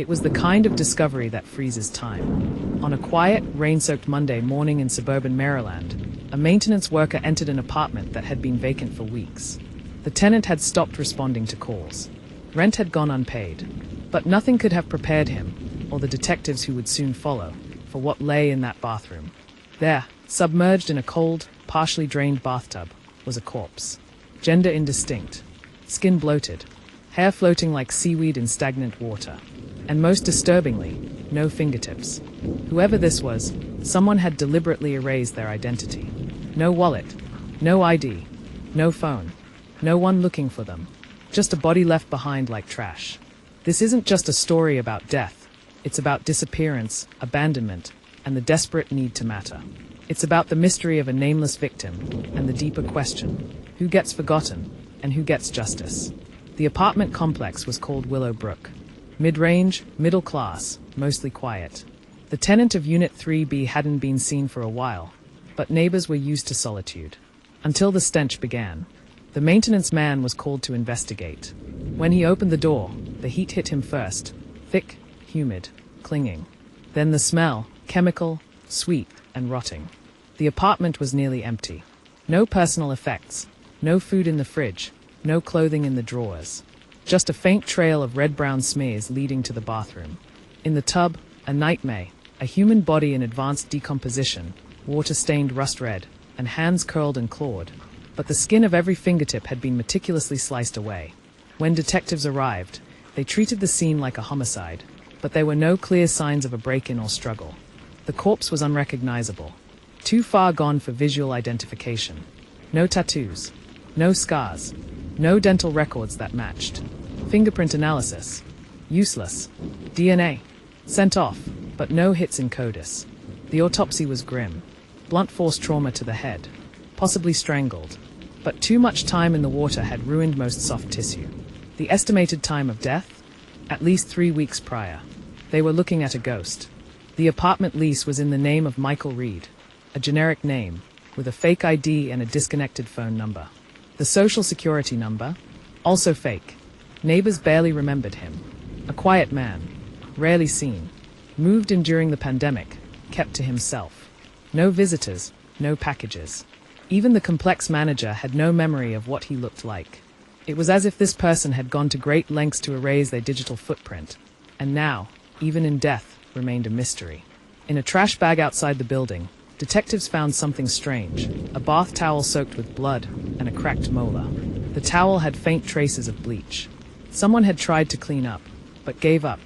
It was the kind of discovery that freezes time. On a quiet, rain-soaked Monday morning in suburban Maryland, a maintenance worker entered an apartment that had been vacant for weeks. The tenant had stopped responding to calls. Rent had gone unpaid. But nothing could have prepared him, or the detectives who would soon follow, for what lay in that bathroom. There, submerged in a cold, partially drained bathtub, was a corpse. Gender indistinct, skin bloated, hair floating like seaweed in stagnant water. And most disturbingly, no fingertips. Whoever this was, someone had deliberately erased their identity. No wallet, no ID, no phone, no one looking for them. Just a body left behind like trash. This isn't just a story about death. It's about disappearance, abandonment, and the desperate need to matter. It's about the mystery of a nameless victim, and the deeper question, who gets forgotten, and who gets justice. The apartment complex was called Willowbrook. Mid-range, middle class, mostly quiet. The tenant of Unit 3B hadn't been seen for a while, but neighbors were used to solitude. Until the stench began. The maintenance man was called to investigate. When he opened the door, the heat hit him first, thick, humid, clinging. Then the smell, chemical, sweet, and rotting. The apartment was nearly empty. No personal effects, no food in the fridge, no clothing in the drawers. Just a faint trail of red-brown smears leading to the bathroom. In the tub, a nightmare, a human body in advanced decomposition, water-stained rust red, and hands curled and clawed. But the skin of every fingertip had been meticulously sliced away. When detectives arrived, they treated the scene like a homicide, but there were no clear signs of a break-in or struggle. The corpse was unrecognizable, too far gone for visual identification. No tattoos, no scars, no dental records that matched. Fingerprint analysis, useless. DNA, sent off, but no hits in CODIS. The autopsy was grim. Blunt force trauma to the head, possibly strangled. But too much time in the water had ruined most soft tissue. The estimated time of death? At least 3 weeks prior. They were looking at a ghost. The apartment lease was in the name of Michael Reed, a generic name, with a fake ID and a disconnected phone number. The social security number? Also fake. Neighbors barely remembered him. A quiet man, rarely seen. Moved in during the pandemic, kept to himself. No visitors, no packages. Even the complex manager had no memory of what he looked like. It was as if this person had gone to great lengths to erase their digital footprint, and now, even in death, remained a mystery. In a trash bag outside the building, detectives found something strange, a bath towel soaked with blood and a cracked molar. The towel had faint traces of bleach. Someone had tried to clean up, but gave up.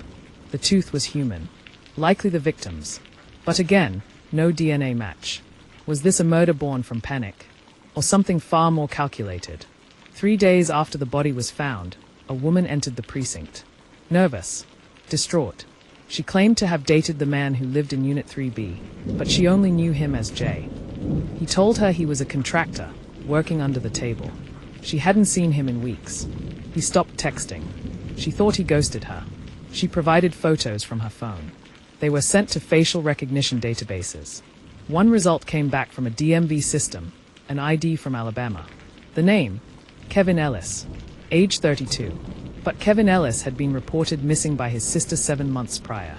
The tooth was human, likely the victim's. But again, no DNA match. Was this a murder born from panic? Or something far more calculated? 3 days after the body was found, a woman entered the precinct. Nervous, distraught. She claimed to have dated the man who lived in Unit 3B, but she only knew him as Jay. He told her he was a contractor, working under the table. She hadn't seen him in weeks. He stopped texting. She thought he ghosted her. She provided photos from her phone. They were sent to facial recognition databases. One result came back from a DMV system, an ID from Alabama. The name? Kevin Ellis, age 32. But Kevin Ellis had been reported missing by his sister 7 months prior.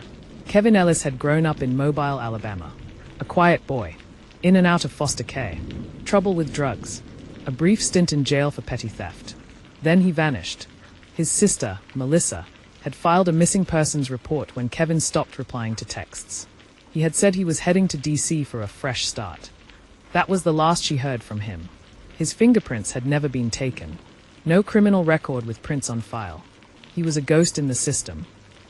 Kevin Ellis had grown up in Mobile, Alabama. A quiet boy, in and out of foster care, trouble with drugs, a brief stint in jail for petty theft. Then he vanished. His sister, Melissa, had filed a missing persons report when Kevin stopped replying to texts. He had said he was heading to DC for a fresh start. That was the last she heard from him. His fingerprints had never been taken. No criminal record with prints on file. He was a ghost in the system.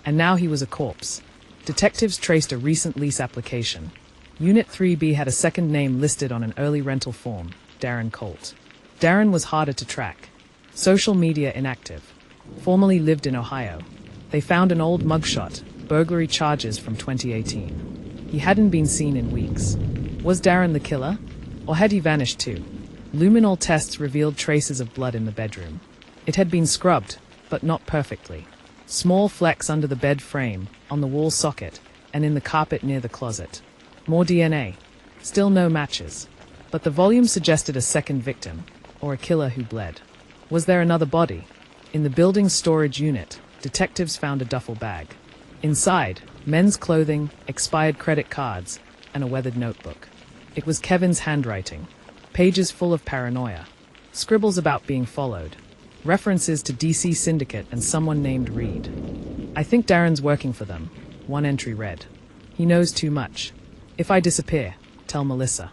And now he was a corpse. Detectives traced a recent lease application. Unit 3B had a second name listed on an early rental form, Darren Colt. Darren was harder to track. Social media inactive. Formerly lived in Ohio. They found an old mugshot, burglary charges from 2018. He hadn't been seen in weeks. Was Darren the killer? Or had he vanished too? Luminol tests revealed traces of blood in the bedroom. It had been scrubbed, but not perfectly. Small flecks under the bed frame, on the wall socket, and in the carpet near the closet. More DNA. Still no matches. But the volume suggested a second victim, or a killer who bled. Was there another body? In the building's storage unit, detectives found a duffel bag. Inside, men's clothing, expired credit cards, and a weathered notebook. It was Kevin's handwriting, pages full of paranoia, scribbles about being followed, references to DC Syndicate and someone named Reed. "I think Darren's working for them," one entry read. "He knows too much. If I disappear, tell Melissa."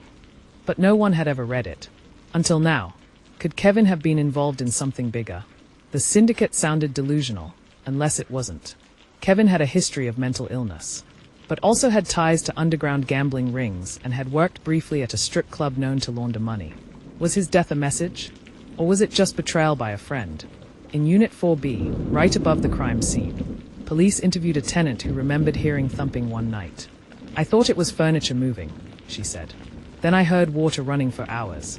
But no one had ever read it. Until now. Could Kevin have been involved in something bigger? The Syndicate sounded delusional, unless it wasn't. Kevin had a history of mental illness, but also had ties to underground gambling rings and had worked briefly at a strip club known to launder money. Was his death a message? Or was it just betrayal by a friend? In Unit 4B, right above the crime scene, police interviewed a tenant who remembered hearing thumping one night. "I thought it was furniture moving," she said. "Then I heard water running for hours."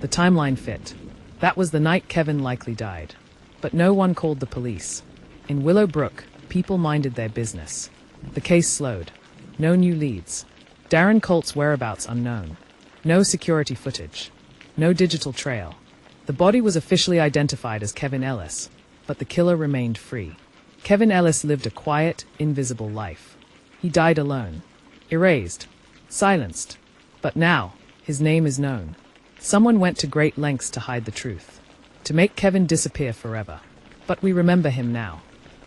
The timeline fit. That was the night Kevin likely died. But no one called the police. In Willowbrook, people minded their business. The case slowed. No new leads. Darren Colt's whereabouts unknown. No security footage. No digital trail. The body was officially identified as Kevin Ellis, but the killer remained free. Kevin Ellis lived a quiet, invisible life. He died alone. Erased. Silenced. But now, his name is known. Someone went to great lengths to hide the truth. To make Kevin disappear forever. But we remember him now.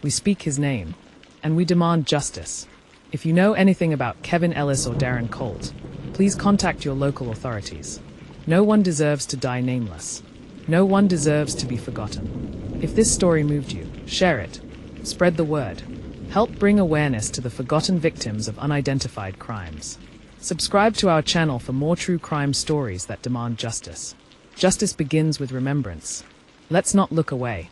We speak his name. And we demand justice. If you know anything about Kevin Ellis or Darren Colt, please contact your local authorities. No one deserves to die nameless. No one deserves to be forgotten. If this story moved you, share it. Spread the word. Help bring awareness to the forgotten victims of unidentified crimes. Subscribe to our channel for more true crime stories that demand justice. Justice begins with remembrance. Let's not look away.